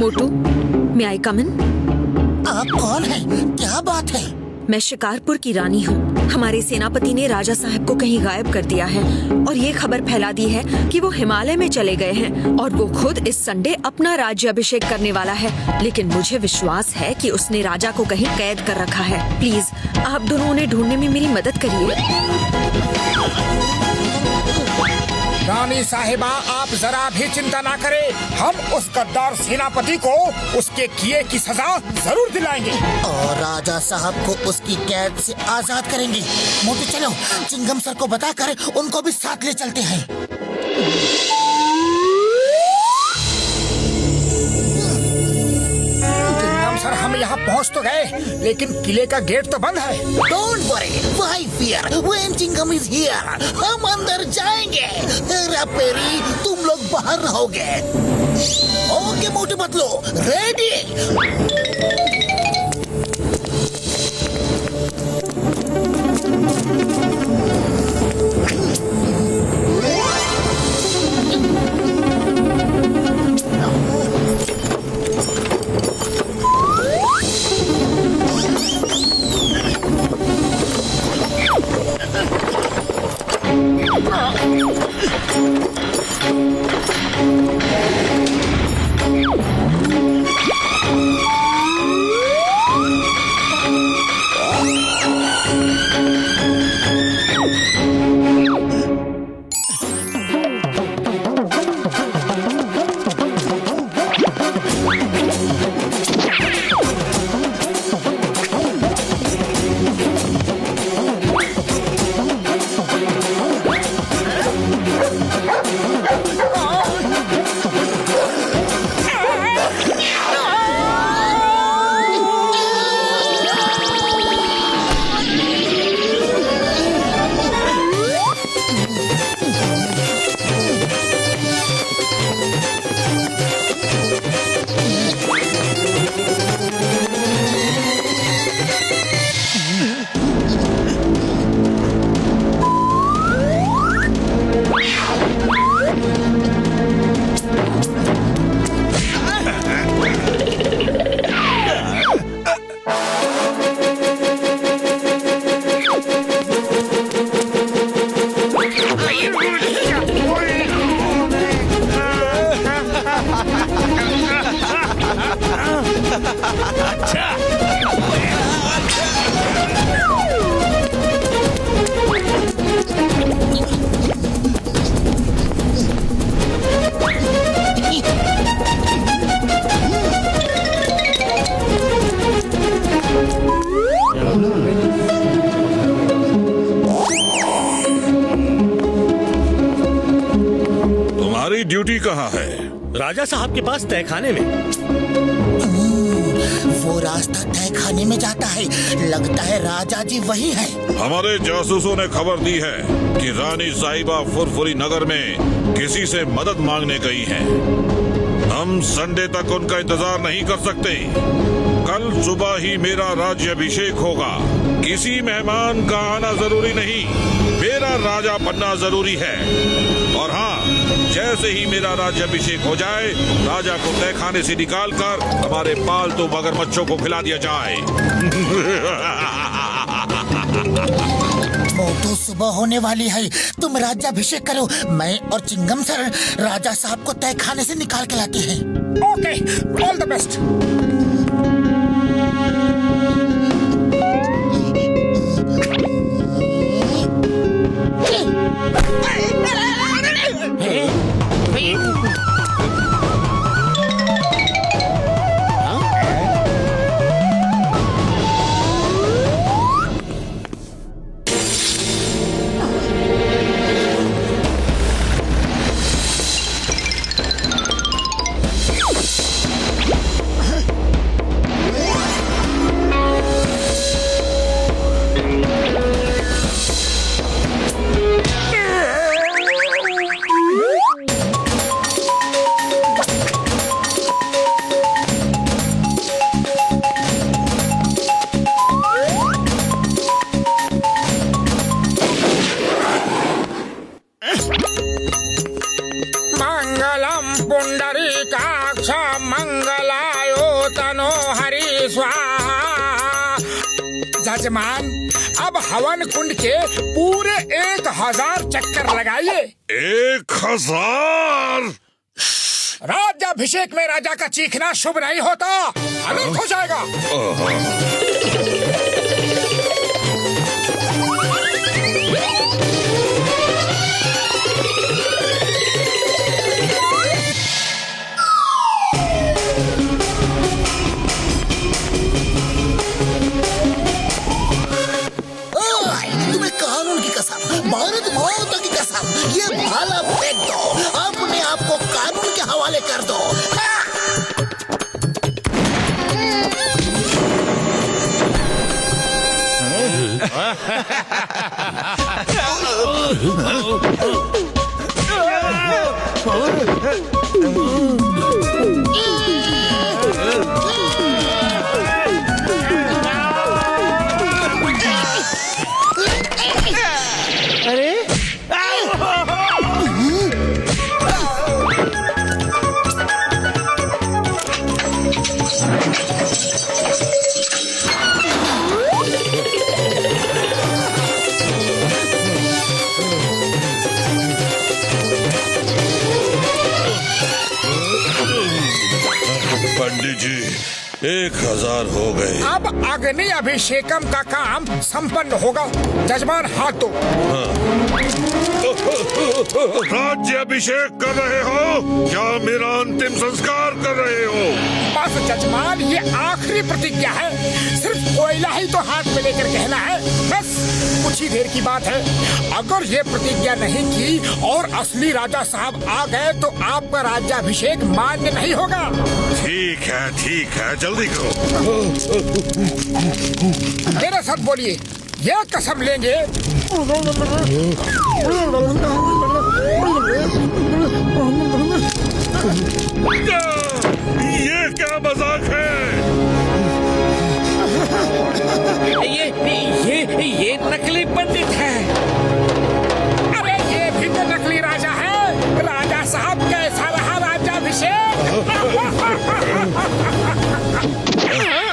Motu, may I come in? आप कौन है? क्या बात है? मैं शिकारपुर की रानी हूँ। हमारे सेनापति ने राजा साहब को कहीं गायब कर दिया है और ये खबर फैला दी है कि वो हिमालय में चले गए हैं और वो खुद इस संडे अपना राज्य अभिषेक करने वाला है। लेकिन मुझे विश्वास है कि उसने राजा को कहीं कैद कर रखा है। प्लीज आप दोनों उन्हें ढूंढने में मेरी मदद करिए। रानी साहिबा, आप जरा भी चिंता ना करें। हम उस गद्दार सेनापति को उसके किए की सजा जरूर दिलाएंगे और राजा साहब को उसकी कैद से आजाद करेंगे। मोटू चलो, चिंगम सर को बताकर उनको भी साथ ले चलते हैं। चिंगम सर, हम यहाँ पहुँच तो गए, लेकिन किले का गेट तो बंद है। Don't worry, why fear? When Chingam is here, हम अंदर जाएंगे। हेरा पेरी, तुम लोग बाहर रहोगे। Okay Motu Patlu, ready? तुम्हारी ड्यूटी कहाँ है? राजा साहब के पास तहखाने में। वो रास्ता तहखाने में जाता है। लगता है राजा जी वही है। हमारे जासूसों ने खबर दी है कि रानी साहिबा फुरफुरी नगर में किसी से मदद मांगने गई हैं। हम संडे तक उनका इंतजार नहीं कर सकते। कल सुबह ही मेरा राज्याभिषेक होगा। किसी मेहमान का आना जरूरी नहीं, मेरा राजा बनना जरूरी है। और हाँ, जैसे ही मेरा राज्याभिषेक हो जाए, राजा को तहखाने से निकालकर हमारे पालतू मगरमच्छों को खिला दिया जाए। मोटू, सुबह होने वाली है। तुम राज्याभिषेक करो। मैं और चिंगम सर राजा साहब को तहखाने से निकाल के लाते हैं। Okay, all the best. मंगलम पुंडरीकाक्ष मंगलायो तनो हरि स्वाहा। जजमान, अब हवन कुंड के पूरे 1000 चक्कर लगाइए। 1000? राज्याभिषेक में राजा का चीखना शुभ नहीं होता, अनर्थ हो जाएगा। तुम्हें कानून की कसम, भारत माता की कसम, ये भाला फेंक दो, अपने आप को कानून के हवाले कर दो। पंडित जी, 1000 हो गए। अब अग्नि अभिषेकम का काम संपन्न होगा। जजमान, हाथ दो। राज्य अभिषेक कर रहे हो? क्या मेरा अंतिम संस्कार कर रहे हो? बस जजमान, ये आखिरी प्रतिज्ञा है। सिर्फ कोयला ही तो हाथ में लेकर कहना है, बस कुछ ही देर की बात है। अगर ये प्रतिज्ञा नहीं की और असली राजा साहब आ गए तो आपका राज्याभिषेक मान्य नहीं होगा। ठीक है, जल्दी करो। मेरे साथ बोलिए, ये कसम लेंगे। ये क्या मजाक है? ये नकली पंडित है। अरे ये भी तो नकली राजा है। राजा साहब कैसा रहा राज्याभिषेक?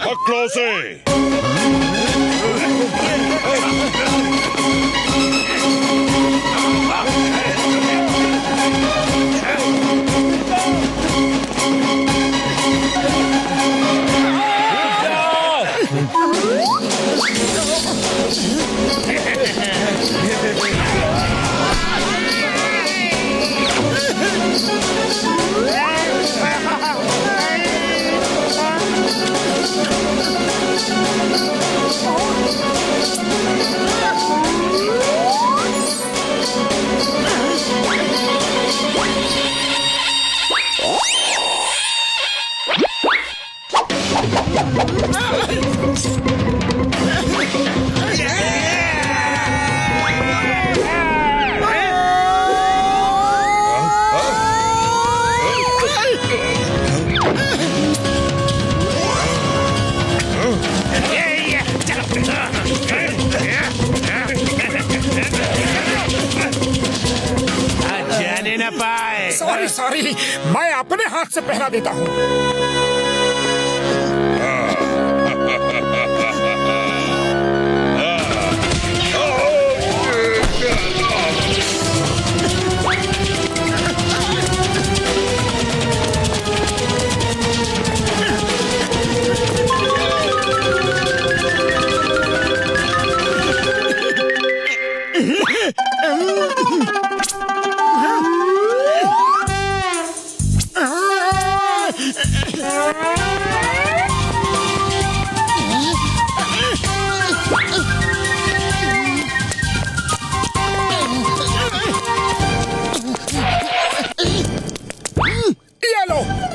हकलों से सॉरी, मैं अपने हाथ से पहरा देता हूँ।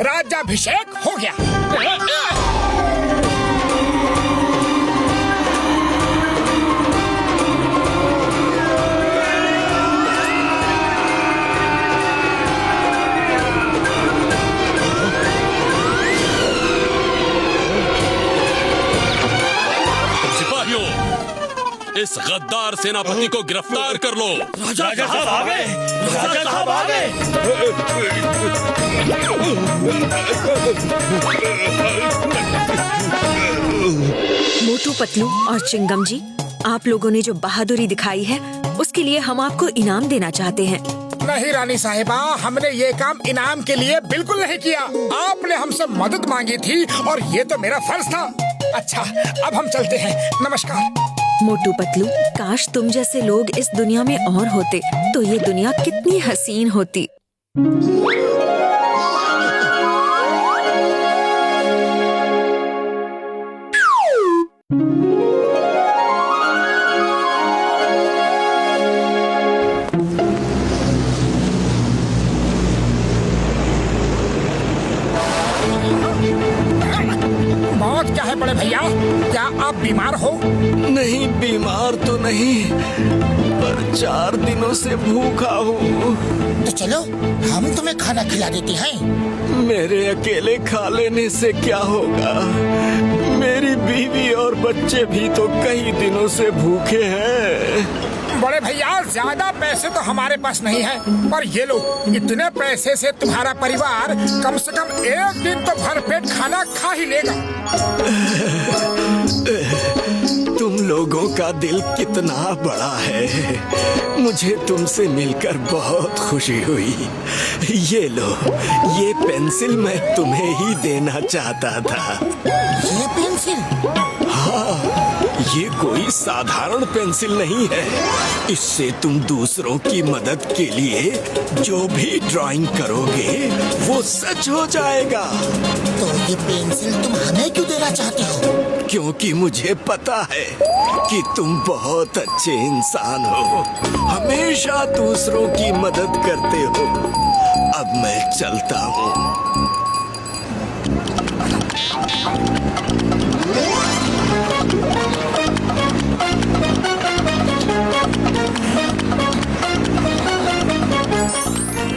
राज्याभिषेक हो गया। सिपाहियों, इस इस गद्दार सेनापति को गिरफ्तार कर लो। राजा साहब आ गए। राजा साहब आ गए। मोटू पतलू और चिंगम जी, आप लोगों ने जो बहादुरी दिखाई है उसके लिए हम आपको इनाम देना चाहते हैं। नहीं रानी साहिबा, हमने ये काम इनाम के लिए बिल्कुल नहीं किया। आपने हमसे मदद मांगी थी और ये तो मेरा फर्ज था। अच्छा, अब हम चलते हैं। नमस्कार। मोटू पतलू, काश तुम जैसे लोग इस दुनिया में और होते तो ये दुनिया कितनी हसीन होती। मौत क्या है बड़े भैया? क्या आप बीमार हो? नहीं, बीमार तो नहीं, पर 4 दिनों से भूखा हूँ। तो चलो हम तुम्हें खाना खिला देते हैं। मेरे अकेले खा लेने से क्या होगा? मेरी बीवी और बच्चे भी तो कई दिनों से भूखे हैं। बड़े भैया, ज्यादा पैसे तो हमारे पास नहीं है, पर ये लो, इतने पैसे से तुम्हारा परिवार कम से कम 1 दिन तो भरपेट खाना खा ही लेगा। तुम लोगों का दिल कितना बड़ा है। मुझे तुमसे मिलकर बहुत खुशी हुई। ये लो, ये पेंसिल मैं तुम्हें ही देना चाहता था। ये पेंसिल? हाँ, ये कोई साधारण पेंसिल नहीं है। इससे तुम दूसरों की मदद के लिए जो भी ड्राइंग करोगे वो सच हो जाएगा। तो ये पेंसिल तुम हमें क्यों देना चाहते हो? क्योंकि मुझे पता है कि तुम बहुत अच्छे इंसान हो, हमेशा दूसरों की मदद करते हो। अब मैं चलता हूँ।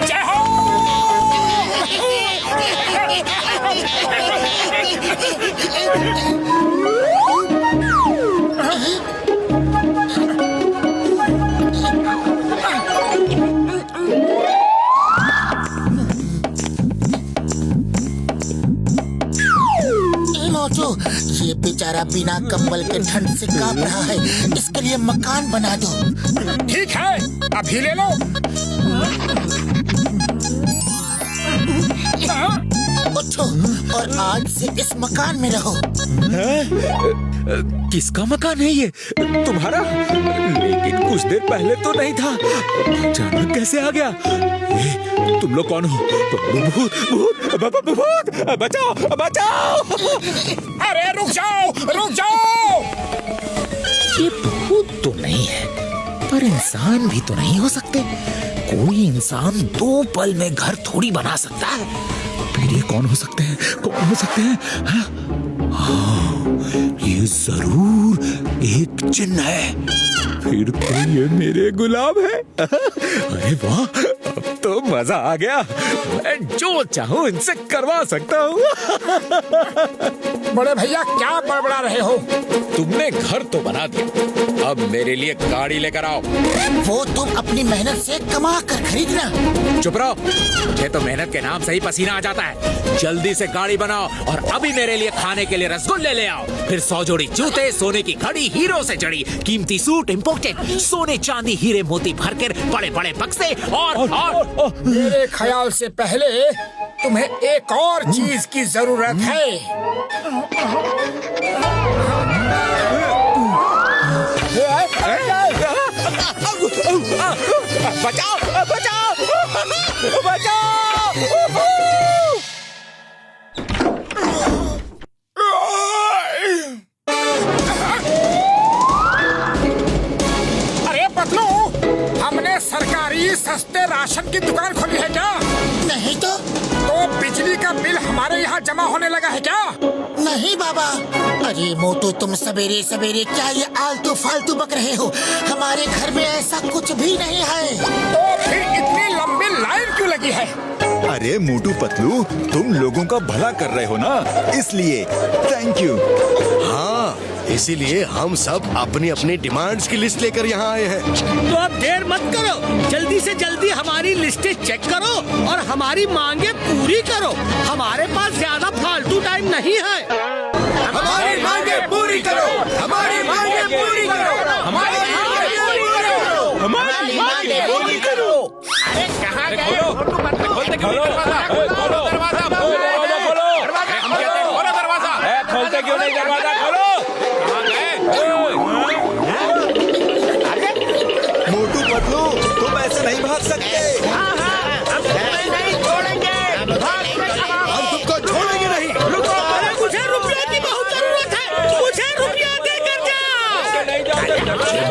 जय हो। मोटू, ये बेचारा बिना कंबल के ठंड से कांप रहा है। इसके लिए मकान बना दो। ठीक है, अभी ले लो। उठो और आज से इस मकान में रहो। किसका मकान है ये? तुम्हारा? लेकिन कुछ देर पहले तो नहीं था, अचानक कैसे आ गया? तुम लोग कौन हो? भूत, भूत, भूत, बचाओ, बचाओ! अरे रुक जाओ, रुक जाओ! ये भूत तो नहीं है, पर इंसान भी तो नहीं हो सकते। कोई इंसान 2 पल में घर थोड़ी बना सकता है। फिर ये कौन हो सकते हैं? कौन हो सकते हैं? हाँ, ये जरूर एक जिन्न है। फिर तो ये मेरे गुलाब है। अरे वाह, अब तो मजा आ गया। मैं जो चाहूं इनसे करवा सकता हूँ। बड़े भैया, क्या बड़बड़ा रहे हो? तुमने घर तो बना दिया, अब मेरे लिए गाड़ी लेकर आओ। वो तुम अपनी मेहनत से कमा कर खरीदना। चुप रहो, मुझे तो मेहनत के नाम से ही पसीना आ जाता है। जल्दी से गाड़ी बनाओ और अभी मेरे लिए खाने के लिए रसगुल्ले ले आओ। फिर 100 जोड़ी जूते, सोने की घड़ी, हीरो से जड़ी, कीमती सूट इम्पोर्टेड, सोने चांदी हीरे मोती भरकर बड़े बड़े बक्से और मेरे ख्याल से पहले तुम्हें एक और चीज की जरूरत है। बचाओ, बचाओ, बचाओ! अरे पतलू, हमने सरकारी सस्ते राशन की दुकान खोली है क्या? नहीं तो बिजली का बिल हमारे यहाँ जमा होने लगा है क्या? नहीं बाबा। अरे मोटू, तुम सवेरे सवेरे क्या ये आलतू फालतू बक रहे हो? हमारे घर में ऐसा कुछ भी नहीं है। तो फिर इतनी लंबी लाइन क्यों लगी है? अरे मोटू पतलू, तुम लोगों का भला कर रहे हो ना, इसलिए थैंक यू। हाँ, इसीलिए हम सब अपनी अपनी डिमांड्स की लिस्ट लेकर यहाँ आए हैं। तो अब देर मत करो, जल्दी से जल्दी हमारी लिस्टें चेक करो और हमारी मांगे पूरी करो। हमारे पास ज्यादा फालतू टाइम नहीं है। हमारी मांगे पूरी करो, हमारी मांगे पूरी करो, हमारी मांगे पूरी करो, हमारी मांगे पूरी करो। अरे कहाँ गए? खोलो दरवाजा, खोलो दरवाजा, खोलो दरवाजा। खोलते क्यों नहीं दरवाजा? खोलो। कहाँ गए? मोटू पतलू, तुम ऐसे नहीं भाग सकते। हम नहीं छोड़ेंगे। हम तुमको छोड़ेंगे नहीं। रुको, अरे मुझे रुपये की बहुत जरूरत है, मुझे रुपया देकर जाओ।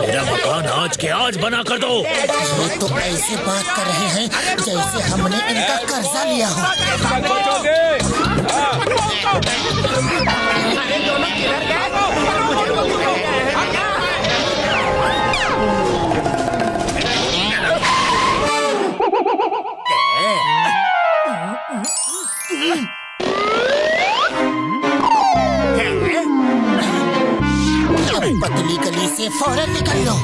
मेरा मकान आज के आज बना कर दो। ये तो ऐसे बात कर रहे हैं जैसे हमने इनका कर्जा लिया हो। अब पतली गली से फौरन निकल लो।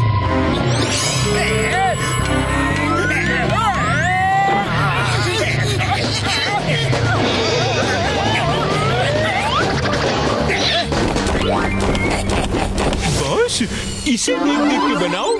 बॉस, इसे देख देख के बनाओ।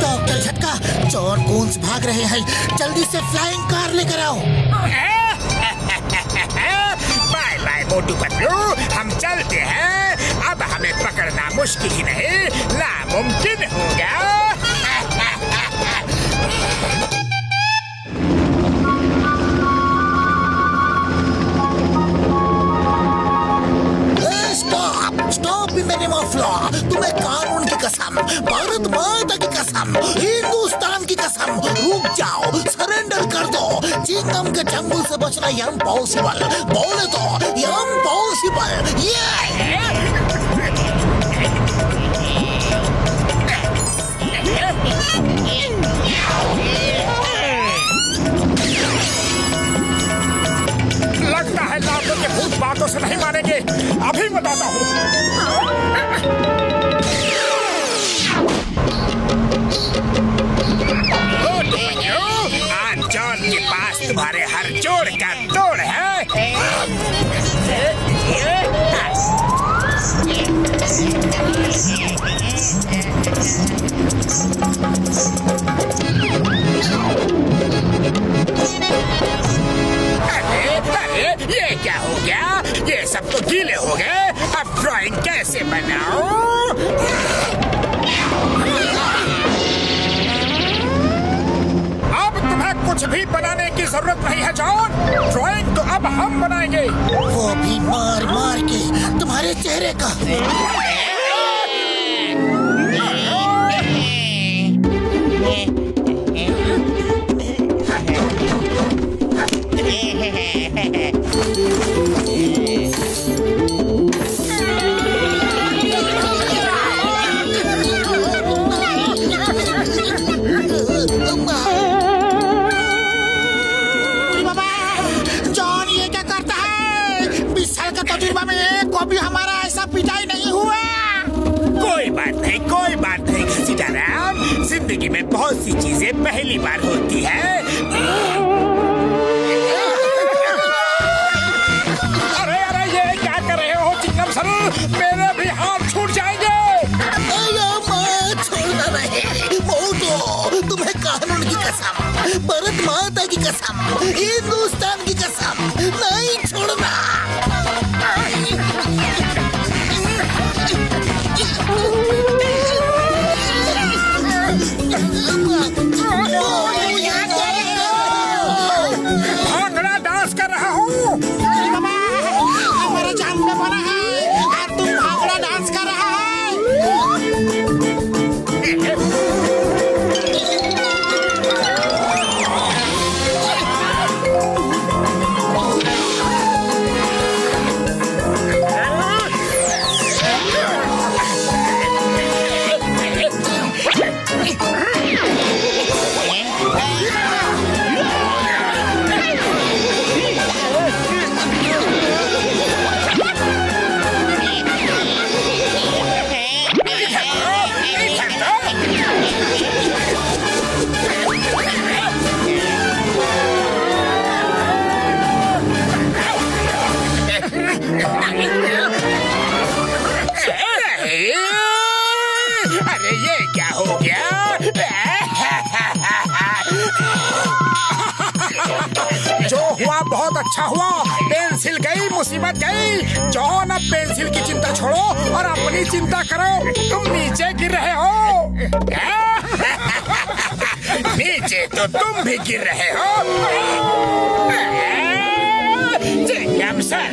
डॉक्टर झटका, चोर कूंस भाग रहे हैं, जल्दी से फ्लाइंग कार लेकर आओ। बाय बाय मोटू पतलू, हम चलते हैं। अब हमें पकड़ना मुश्किल ही नहीं, नामुमकिन होगा। Stop stop in the name of law. तुम्हें कानून की कसम, भारत माता की कसम, हिंदुस्तान की कसम, रुक जाओ, सरेंडर कर दो। चिंगम के जंगल से बचना इम्पॉसिबल, बोले तो इम्पॉसिबल। लगता है लातों के भूत बातों से नहीं मानेंगे। अभी बताता हूँ। आज जॉन के पास तुम्हारे हर जोड़ का तोड़ है। अरे ये क्या हो गया? ये सब तो गीले हो गए। अब ड्राइंग कैसे बनाऊं? अब तुम्हें कुछ भी बनाने की जरूरत नहीं है जॉन। ड्राइंग तो अब हम बनाएंगे। वो भी मार मार के तुम्हारे चेहरे का। जॉन ये क्या करता है? 20 साल का तजुर्बा में एक को भी हमारा ऐसा पिटाई नहीं हुआ। कोई बात नहीं, कोई बात नहीं सीताराम। जिंदगी में बहुत सी चीजें पहली बार होती है। अरे अरे ये क्या कर रहे हो चिंगम सर? मेरे भी हाथ छूट जाएंगे। छोड़ना नहीं मोटू, तुम्हें कानून की कसम, भारत माता की कसम, हिंदुस्तान की कसम, नहीं छोड़ना। भांगड़ा डांस कर रहा हूँ। हमारा जान में बना है और तुम भांगड़ा डांस कर रहा है। बहुत अच्छा हुआ, पेंसिल गई, मुसीबत गई। जॉन, अब पेंसिल की चिंता छोड़ो और अपनी चिंता करो। तुम नीचे गिर रहे हो। नीचे तो तुम भी गिर रहे हो। चिंगम सर,